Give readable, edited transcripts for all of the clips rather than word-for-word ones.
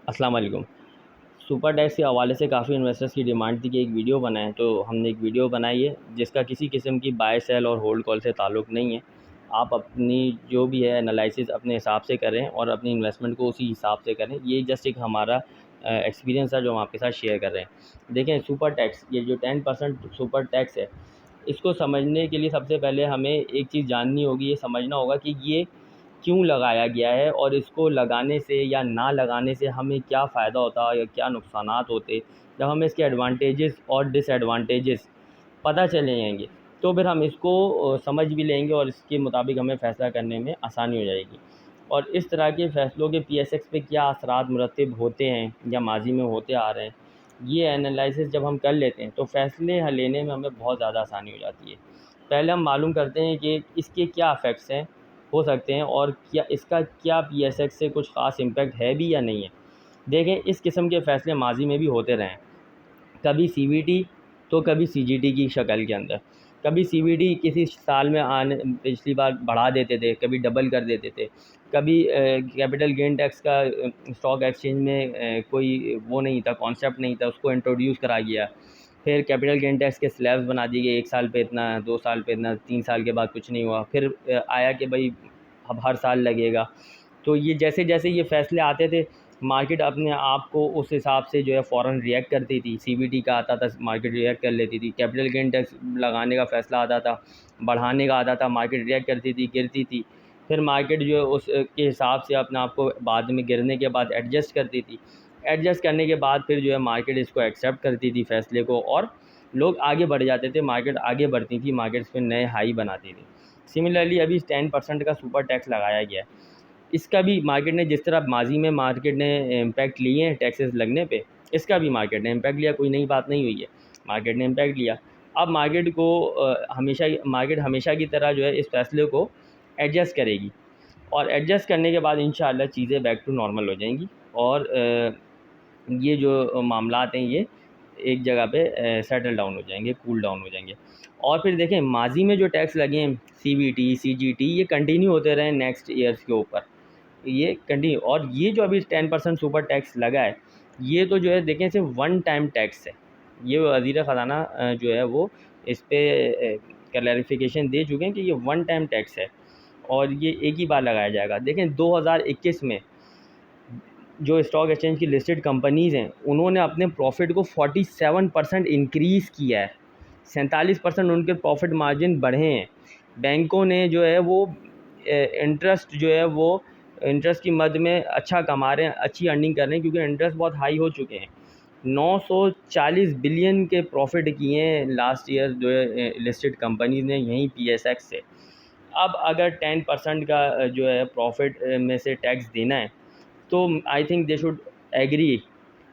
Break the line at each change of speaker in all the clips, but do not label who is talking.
अस्सलाम वालेकुम। Super tax के हवाले से काफ़ी इन्वेस्टर्स की डिमांड थी कि एक वीडियो बनाएं, तो हमने एक वीडियो बनाई है जिसका किसी किस्म की बाय सेल और होल्ड कॉल से ताल्लुक़ नहीं है। आप अपनी जो भी है एनालिसिस अपने हिसाब से करें और अपनी इन्वेस्टमेंट को उसी हिसाब से करें। ये जस्ट एक हमारा एक्सपीरियंस है जो हम आपके साथ शेयर कर रहे हैं। देखें, सुपर टैक्स ये जो 10% सुपर टैक्स है, इसको समझने के लिए सबसे पहले हमें एक चीज़ जाननी होगी, ये समझना होगा कि ये क्यों लगाया गया है और इसको लगाने से या ना लगाने से हमें क्या फ़ायदा होता है या क्या नुकसानात होते। जब हमें इसके एडवांटेजेस और डिसएडवांटेजेस पता चले जाएंगे तो फिर हम इसको समझ भी लेंगे और इसके मुताबिक हमें फ़ैसला करने में आसानी हो जाएगी। और इस तरह के फ़ैसलों के पीएसएक्स पे क्या असरात मुरतब होते हैं या माजी में होते आ रहे हैं, ये एनालिसिस जब हम कर लेते हैं तो फ़ैसले लेने में हमें बहुत ज़्यादा आसानी हो जाती है। पहले हम मालूम करते हैं कि इसके क्या इफ़ेक्ट्स हैं, हो सकते हैं, और क्या इसका क्या पीएसएक्स से कुछ ख़ास इम्पैक्ट है भी या नहीं है। देखें, इस किस्म के फ़ैसले माजी में भी होते रहे हैं, कभी सीवीटी तो कभी सीजीटी की शक्ल के अंदर। कभी सीवीटी किसी साल में आने पिछली बार बढ़ा देते थे, कभी डबल कर देते थे, कभी कैपिटल गेन टैक्स का स्टॉक एक्सचेंज में कोई वो नहीं था, कॉन्सेप्ट नहीं था, उसको इंट्रोड्यूस करा गया। फिर कैपिटल गेन टैक्स के स्लैब्स बना दिए गए, 1 साल पे इतना, 2 साल पे इतना, 3 साल के बाद कुछ नहीं हुआ। फिर आया कि भाई अब हर साल लगेगा। तो ये जैसे जैसे ये फ़ैसले आते थे, मार्केट अपने आप को उस हिसाब से जो है फ़ौरन रिएक्ट करती थी। सीवीटी का आता था, मार्केट रिएक्ट कर लेती थी। कैपिटल गेन टैक्स लगाने का फ़ैसला आता था, बढ़ाने का आता था, मार्केट रिएक्ट करती थी, गिरती थी। फिर मार्केट जो है उस के हिसाब से अपने आप को बाद में गिरने के बाद एडजस्ट करती थी। एडजस्ट करने के बाद फिर जो है मार्केट इसको एक्सेप्ट करती थी फ़ैसले को, और लोग आगे बढ़ जाते थे, मार्केट आगे बढ़ती थी, मार्केट्स पे नए हाई बनाती थी। सिमिलरली अभी 10% का सुपर टैक्स लगाया गया है। इसका भी मार्केट ने, जिस तरह माजी में मार्केट ने इम्पैक्ट लिए हैं टैक्सेस लगने पे, इसका भी मार्केट ने इम्पैक्ट लिया। कोई नई बात नहीं हुई है, मार्केट ने इम्पैक्ट लिया। अब मार्केट को मार्केट हमेशा की तरह जो है इस फैसले को एडजस्ट करेगी, और एडजस्ट करने के बाद इंशाल्लाह चीज़ें बैक टू नॉर्मल हो जाएंगी, और ये जो मामलात हैं ये एक जगह पे सेटल डाउन हो जाएंगे, कूल डाउन हो जाएंगे। और फिर देखें, माजी में जो टैक्स लगे हैं, सीवीटी, सीजीटी, ये कंटिन्यू होते रहे नेक्स्ट ईयर्स के ऊपर, ये कंटिन्यू। और ये जो अभी 10% सुपर टैक्स लगा है, ये तो जो है देखें सिर्फ वन टाइम टैक्स है। ये वज़ीर ख़ज़ाना जो है वो इस पे क्लैरिफिकेशन दे चुके हैं कि ये वन टाइम टैक्स है और ये एक ही बार लगाया जाएगा। देखें, 2021 में जो स्टॉक एक्सचेंज की लिस्टेड कंपनीज़ हैं, उन्होंने अपने प्रॉफिट को 47% इंक्रीज़ किया है, 47% उनके प्रॉफिट मार्जिन बढ़े हैं। बैंकों ने जो है वो इंटरेस्ट जो है वो इंटरेस्ट की मद में अच्छा कमा रहे हैं, अच्छी अर्निंग कर रहे हैं, क्योंकि इंटरेस्ट बहुत हाई हो चुके हैं। 940 बिलियन के प्रॉफिट किए हैं लास्ट ईयर जो है लिस्टेड कंपनीज़ ने यहीं पीएसएक्स से। अब अगर 10% का जो है प्रॉफिट में से टैक्स देना है, तो I think they should agree.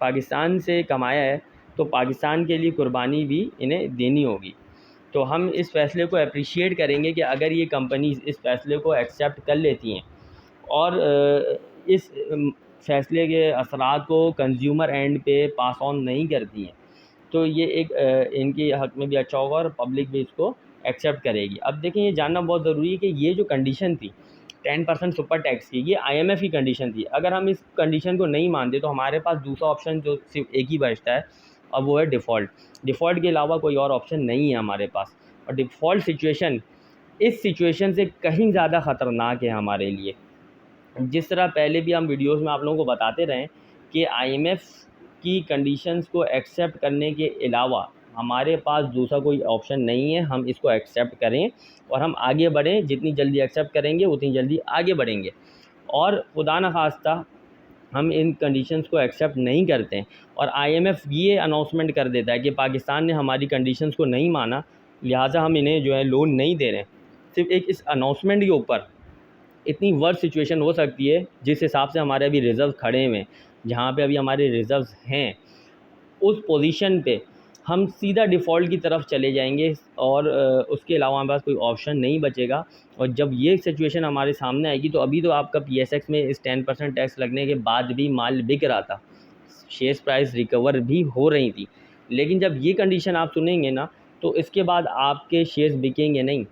Pakistan से कमाया है तो पाकिस्तान के लिए कुर्बानी भी इन्हें देनी होगी। तो हम इस फ़ैसले को अप्रिशिएट करेंगे कि अगर ये कंपनीज़ इस फ़ैसले को एक्सेप्ट कर लेती हैं और इस फ़ैसले के असरात को कंज्यूमर एंड पे पास ऑन नहीं करती हैं, तो ये एक इनके हक़ में भी अच्छा होगा और पब्लिक भी इसको एक्सेप्ट करेगी। अब देखें, ये जानना बहुत ज़रूरी है कि ये जो कंडीशन थी 10% सुपर टैक्स की, ये आईएमएफ की कंडीशन थी। अगर हम इस कंडीशन को नहीं मानते तो हमारे पास दूसरा ऑप्शन जो सिर्फ एक ही बचता है, और वो है डिफ़ॉल्ट। डिफ़ॉल्ट के अलावा कोई और ऑप्शन नहीं है हमारे पास, और डिफ़ॉल्ट सिचुएशन इस सिचुएशन से कहीं ज़्यादा ख़तरनाक है हमारे लिए। जिस तरह पहले भी हम वीडियोज़ में आप लोगों को बताते रहें कि आईएमएफ की कंडीशंस को एक्सेप्ट करने के अलावा हमारे पास दूसरा कोई ऑप्शन नहीं है। हम इसको एक्सेप्ट करें और हम आगे बढ़ें, जितनी जल्दी एक्सेप्ट करेंगे उतनी जल्दी आगे बढ़ेंगे। और खुदा न खास्ता हम इन कंडीशंस को एक्सेप्ट नहीं करते हैं और आईएमएफ ये अनाउंसमेंट कर देता है कि पाकिस्तान ने हमारी कंडीशंस को नहीं माना, लिहाजा हम इन्हें जो है लोन नहीं दे रहे हैं। सिर्फ एक इस अनाउंसमेंट के ऊपर इतनी वर्स्ट सिचुएशन हो सकती है, जिस हिसाब से हमारे अभी रिज़र्व खड़े हुए हैं, जहाँ पे अभी हमारे रिज़र्व्स हैं, उस पोजीशन पे हम सीधा डिफ़ॉल्ट की तरफ चले जाएंगे, और उसके अलावा हमारे पास कोई ऑप्शन नहीं बचेगा। और जब ये सिचुएशन हमारे सामने आएगी, तो अभी तो आपका पीएसएक्स में इस 10% टैक्स लगने के बाद भी माल बिक रहा था, शेयर प्राइस रिकवर भी हो रही थी। लेकिन जब ये कंडीशन आप सुनेंगे ना, तो इसके बाद आपके शेयर्स बिकेंगे नहीं।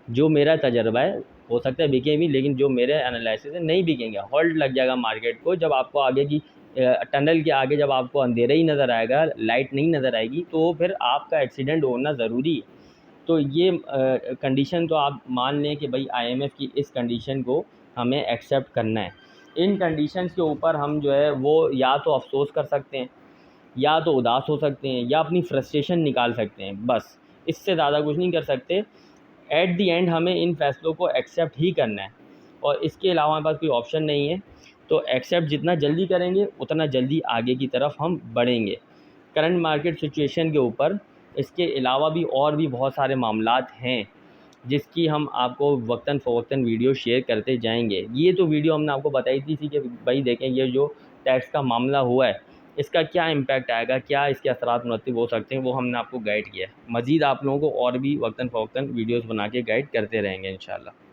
जो मेरा तजर्बा है, हो सकता है बिके भी, लेकिन जो मेरे एनालिसिस है नहीं बिकेंगे। हॉल्ट लग जाएगा मार्केट को जब आपको आगे की टनल के आगे जब आपको अंधेरा ही नज़र आएगा, लाइट नहीं नज़र आएगी, तो फिर आपका एक्सीडेंट होना ज़रूरी है। तो ये कंडीशन तो आप मान लें कि भाई आईएमएफ की इस कंडीशन को हमें एक्सेप्ट करना है। इन कंडीशंस के ऊपर हम जो है वो या तो अफसोस कर सकते हैं, या तो उदास हो सकते हैं, या अपनी फ्रस्ट्रेशन निकाल सकते हैं, बस इससे ज़्यादा कुछ नहीं कर सकते। एट दी एंड हमें इन फैसलों को एक्सेप्ट ही करना है और इसके अलावा हमारे पास कोई ऑप्शन नहीं है। तो एक्सेप्ट जितना जल्दी करेंगे उतना जल्दी आगे की तरफ हम बढ़ेंगे। करंट मार्केट सिचुएशन के ऊपर इसके अलावा भी और भी बहुत सारे मामलात हैं जिसकी हम आपको वक्तन फ़वक्तन वीडियो शेयर करते जाएंगे। ये तो वीडियो हमने आपको बताई थी कि भाई देखें ये जो टैक्स का मामला हुआ है इसका क्या इम्पैक्ट आएगा, क्या इसके असरात मुरतब हो सकते हैं, वो हमने आपको गाइड किया है। मज़ीद आप लोगों को और भी वक्तन फ़वक्तन वीडियोज़ बना के गाइड करते रहेंगे इंशाल्लाह।